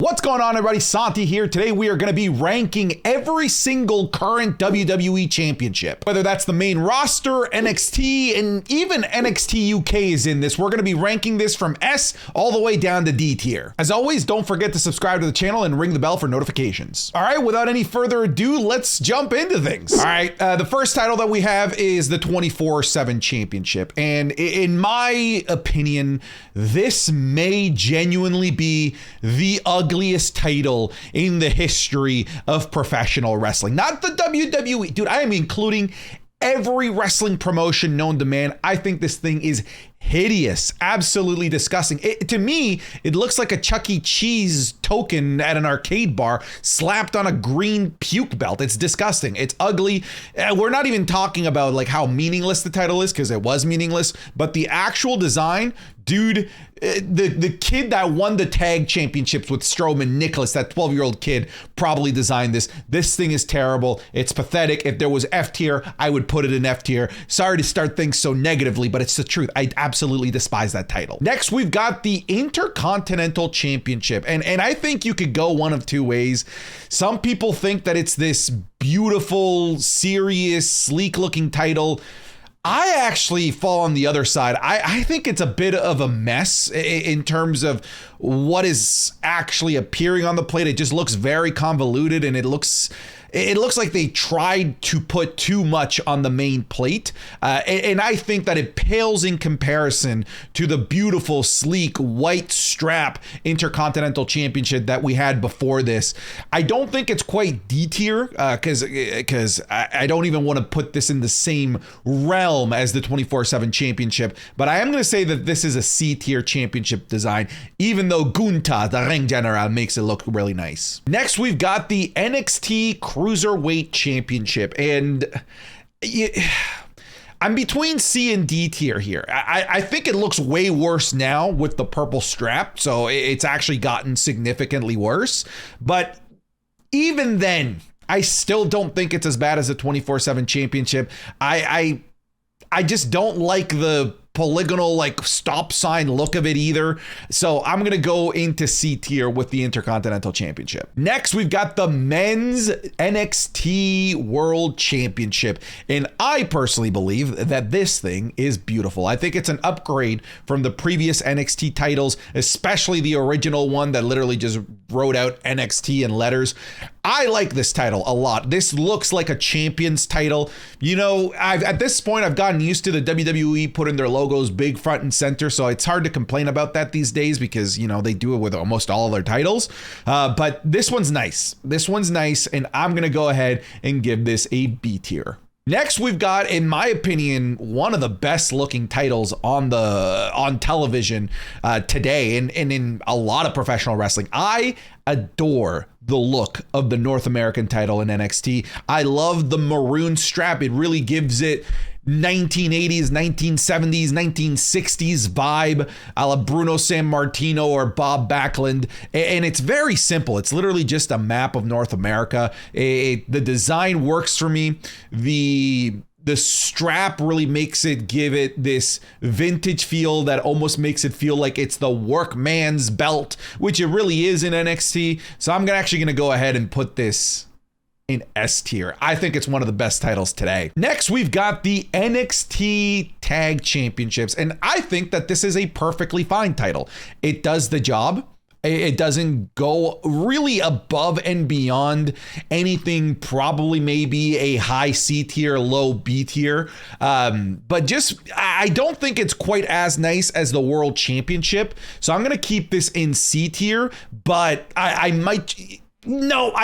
What's going on, everybody? Santi here. Today we are going to be ranking every single current WWE Championship. Whether that's the main roster, NXT, and even NXT UK is in this. We're going to be ranking this from S all the way down to D tier. As always, don't forget to subscribe to the channel and ring the bell for notifications. All right, without any further ado, let's jump into things. All right, the first title that we have is the 24/7 Championship. And in my opinion, this may genuinely be the ugliest title in the history of professional wrestling. Not the WWE. Dude, I am including every wrestling promotion known to man. I think this thing is hideous, absolutely disgusting. To me, it looks like a Chuck E. Cheese token at an arcade bar slapped on a green puke belt. It's disgusting. It's ugly. We're not even talking about like how meaningless the title is, because it was meaningless, but the actual design, dude, the kid that won the tag championships with Strowman, Nicholas, that 12-year-old kid, probably designed this. This thing is terrible. It's pathetic. If there was F tier, I would put it in F tier. Sorry to start things so negatively, but it's the truth. I absolutely despise that title. Next, we've got the Intercontinental Championship. And I think you could go one of two ways. Some people think that it's this beautiful, serious, sleek-looking title. I actually fall on the other side. I think it's a bit of a mess in terms of what is actually appearing on the plate. It just looks very convoluted, and it looks like they tried to put too much on the main plate. And I think that it pales in comparison to the beautiful, sleek, white strap Intercontinental Championship that we had before this. I don't think it's quite D tier, because I don't even want to put this in the same realm as the 24/7 Championship. But I am going to say that this is a C tier championship design, even though Gunta, the ring general, makes it look really nice. Next, we've got the NXT Cruiserweight Championship, and I'm between C and D tier here. I think it looks way worse now with the purple strap, so it's actually gotten significantly worse. But even then, I still don't think it's as bad as the 24/7 Championship. I just don't like the polygonal like stop sign look of it either. So I'm going to go into C tier with the Intercontinental Championship. Next, we've got the men's NXT World Championship. And I personally believe that this thing is beautiful. I think it's an upgrade from the previous NXT titles, especially the original one that literally just wrote out NXT in letters. I like this title a lot. This looks like a champion's title. You know, at this point, I've gotten used to the WWE putting their logos big front and center, so it's hard to complain about that these days because, you know, they do it with almost all of their titles. But this one's nice. This one's nice, and I'm going to go ahead and give this a B tier. Next, we've got, in my opinion, one of the best looking titles on television today and in a lot of professional wrestling. I adore the look of the North American title in NXT. I love the maroon strap. It really gives it 1980s, 1970s, 1960s vibe, a la Bruno Sammartino or Bob Backlund. And it's very simple. It's literally just a map of North America. The design works for me. The strap really makes it give it this vintage feel that almost makes it feel like it's the workman's belt, which it really is in NXT. So I'm actually going to go ahead and put this in S tier. I think it's one of the best titles today. Next, we've got the NXT Tag Championships, and I think that this is a perfectly fine title. It does the job. It doesn't go really above and beyond anything, probably maybe a high C tier, low B tier. But just, I don't think it's quite as nice as the World Championship. So I'm going to keep this in C tier, but I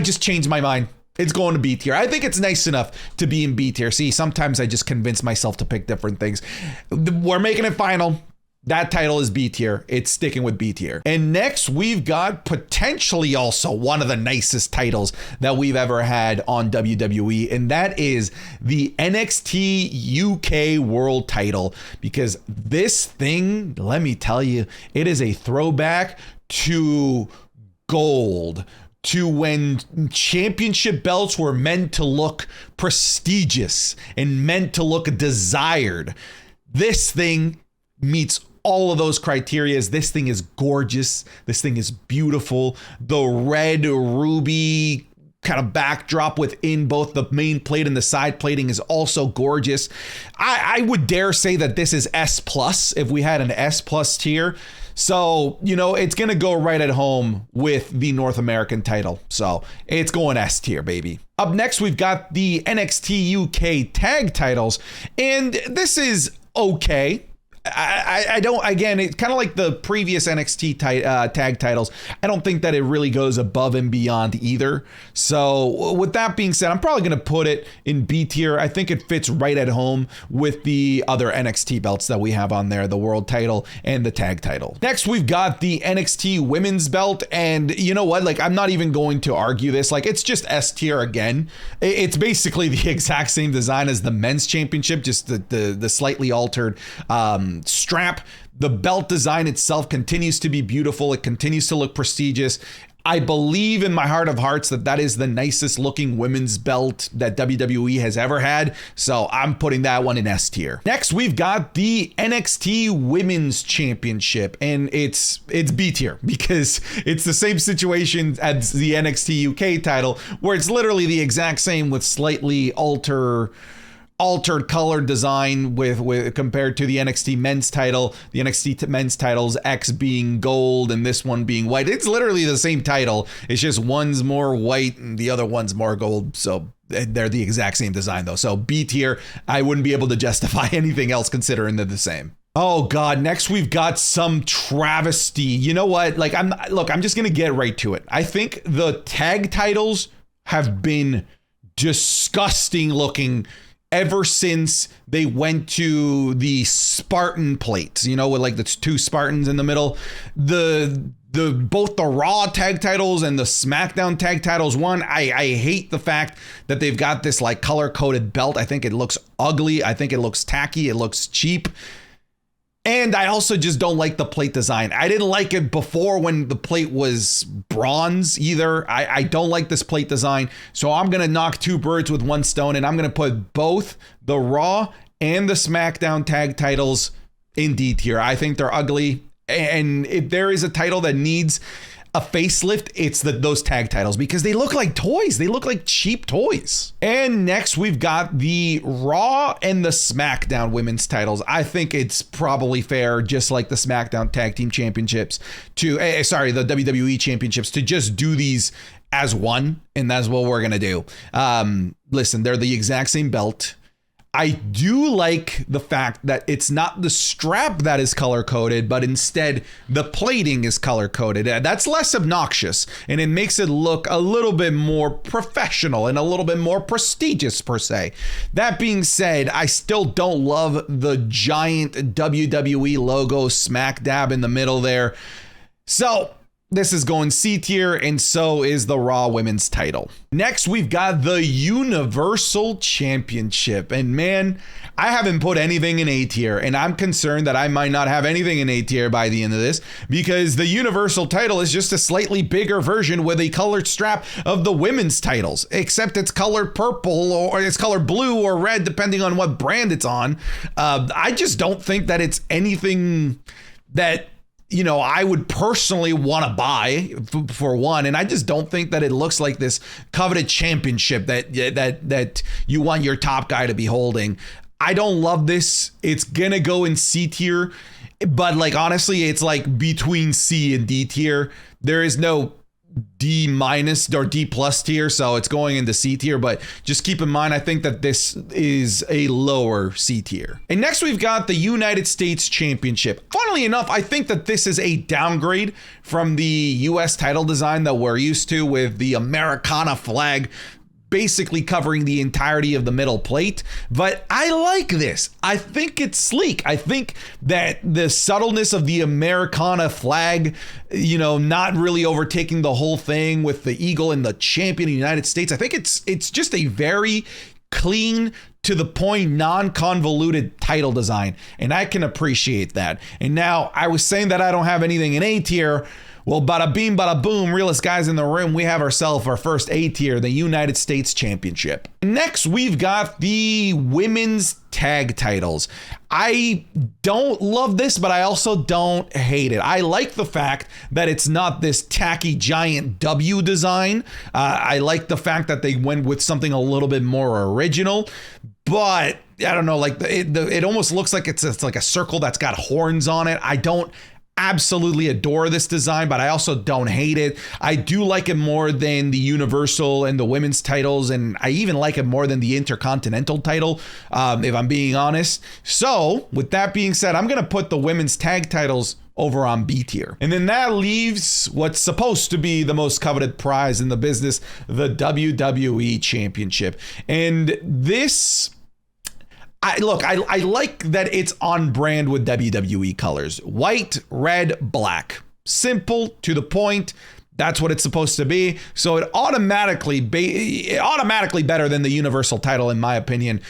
just changed my mind. It's going to B tier. I think it's nice enough to be in B tier. See, sometimes I just convince myself to pick different things. We're making it final. That title is B tier. It's sticking with B tier. And next, we've got potentially also one of the nicest titles that we've ever had on WWE, and that is the NXT UK World title. Because this thing, let me tell you, it is a throwback to gold, to when championship belts were meant to look prestigious and meant to look desired. This thing meets all of those criterias. This thing is gorgeous. This thing is beautiful. The red ruby kind of backdrop within both the main plate and the side plating is also gorgeous. I would dare say that this is S plus if we had an S plus tier. So, you know, it's going to go right at home with the North American title. So it's going S tier, baby. Up next, we've got the NXT UK tag titles, and this is okay. I don't, again, it's kind of like the previous NXT tag titles. I don't think that it really goes above and beyond either. So with that being said, I'm probably going to put it in B tier. I think it fits right at home with the other NXT belts that we have on there, the world title and the tag title. Next, we've got the NXT women's belt. And you know what? Like, I'm not even going to argue this. Like, it's just S tier again. It's basically the exact same design as the men's championship, just the slightly altered strap. The belt design itself continues to be beautiful. It continues to look prestigious. I believe in my heart of hearts that is the nicest looking women's belt that WWE has ever had. So I'm putting that one in S tier. Next, we've got the NXT Women's Championship, and it's B tier because it's the same situation as the NXT UK title, where it's literally the exact same with slightly altered color design with compared to the NXT men's title. The NXT men's title's X being gold and this one being white. It's literally the same title. It's just one's more white and the other one's more gold. So they're the exact same design though. So B tier, I wouldn't be able to justify anything else considering they're the same. Oh God, next we've got some travesty. You know what? Like, I'm just going to get right to it. I think the tag titles have been disgusting looking ever since they went to the Spartan plates, you know, with like the two Spartans in the middle. Both the Raw tag titles and the SmackDown tag titles. One, I hate the fact that they've got this like color coded belt. I think it looks ugly. I think it looks tacky. It looks cheap. And I also just don't like the plate design. I didn't like it before when the plate was bronze either. I don't like this plate design. So I'm going to knock two birds with one stone, and I'm going to put both the Raw and the SmackDown tag titles in D tier. I think they're ugly. And if there is a title that needs a facelift, it's those tag titles because they look like toys. They look like cheap toys. And next we've got the Raw and the SmackDown women's titles. I think it's probably fair, just like the SmackDown tag team championships the WWE championships, to just do these as one. And that's what we're going to do. Listen, they're the exact same belt. I do like the fact that it's not the strap that is color coded, but instead the plating is color coded. That's less obnoxious and it makes it look a little bit more professional and a little bit more prestigious per se. That being said, I still don't love the giant WWE logo smack dab in the middle there. So this is going C tier, and so is the Raw Women's title. Next, we've got the Universal Championship. And man, I haven't put anything in A tier, and I'm concerned that I might not have anything in A tier by the end of this, because the Universal title is just a slightly bigger version with a colored strap of the women's titles, except it's colored purple or it's colored blue or red, depending on what brand it's on. I just don't think that it's anything that, you know, I would personally want to buy for one. And I just don't think that it looks like this coveted championship that you want your top guy to be holding. I don't love this. It's going to go in C tier, but like, honestly, it's like between C and D tier. There is no D minus or D plus tier, so it's going into C tier, but just keep in mind, I think that this is a lower C tier. And next we've got the United States Championship. Funnily enough, I think that this is a downgrade from the US title design that we're used to, with the Americana flag basically covering the entirety of the middle plate. But I like this. I think it's sleek. I think that the subtleness of the Americana flag, you know, not really overtaking the whole thing with the eagle and the champion of the United States, I think it's just a very clean, to the point, non-convoluted title design, and I can appreciate that. And now, I was saying that I don't have anything in A tier. Well, bada beam, bada boom, realest guys in the room, we have ourselves our first A tier, the United States Championship. Next, we've got the women's tag titles. I don't love this, but I also don't hate it. I like the fact that it's not this tacky giant W design. I like the fact that they went with something a little bit more original, but I don't know, like it almost looks like it's like a circle that's got horns on it. I don't absolutely adore this design, but I also don't hate it. I do like it more than the Universal and the women's titles, and I even like it more than the Intercontinental title, if I'm being honest. So with that being said, I'm going to put the women's tag titles over on B tier. And then that leaves what's supposed to be the most coveted prize in the business, the WWE Championship. And this, I like that it's on brand with WWE colors. White, red, black. Simple, to the point. That's what it's supposed to be. So it automatically better than the Universal title, in my opinion,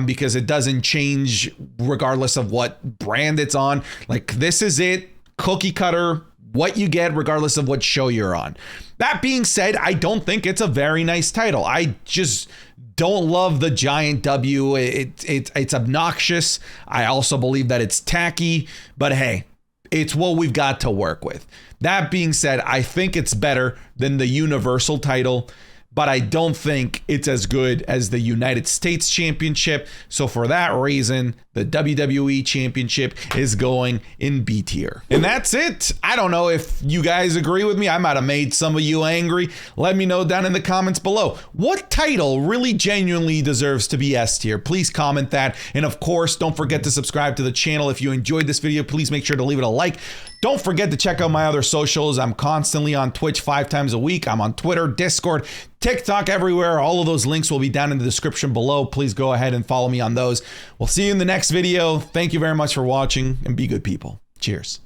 because it doesn't change regardless of what brand it's on. Like, this is it. Cookie cutter, what you get regardless of what show you're on. That being said, I don't think it's a very nice title. I just don't love the giant W. It's obnoxious. I also believe that it's tacky, but hey, it's what we've got to work with. That being said, I think it's better than the Universal title, but I don't think it's as good as the United States Championship. So for that reason, the WWE Championship is going in B tier. And that's it. I don't know if you guys agree with me. I might have made some of you angry. Let me know down in the comments below. What title really genuinely deserves to be S tier? Please comment that. And of course, don't forget to subscribe to the channel. If you enjoyed this video, please make sure to leave it a like. Don't forget to check out my other socials. I'm constantly on Twitch 5 times a week. I'm on Twitter, Discord, TikTok, everywhere. All of those links will be down in the description below. Please go ahead and follow me on those. We'll see you in the next video. Thank you very much for watching, and be good people. Cheers.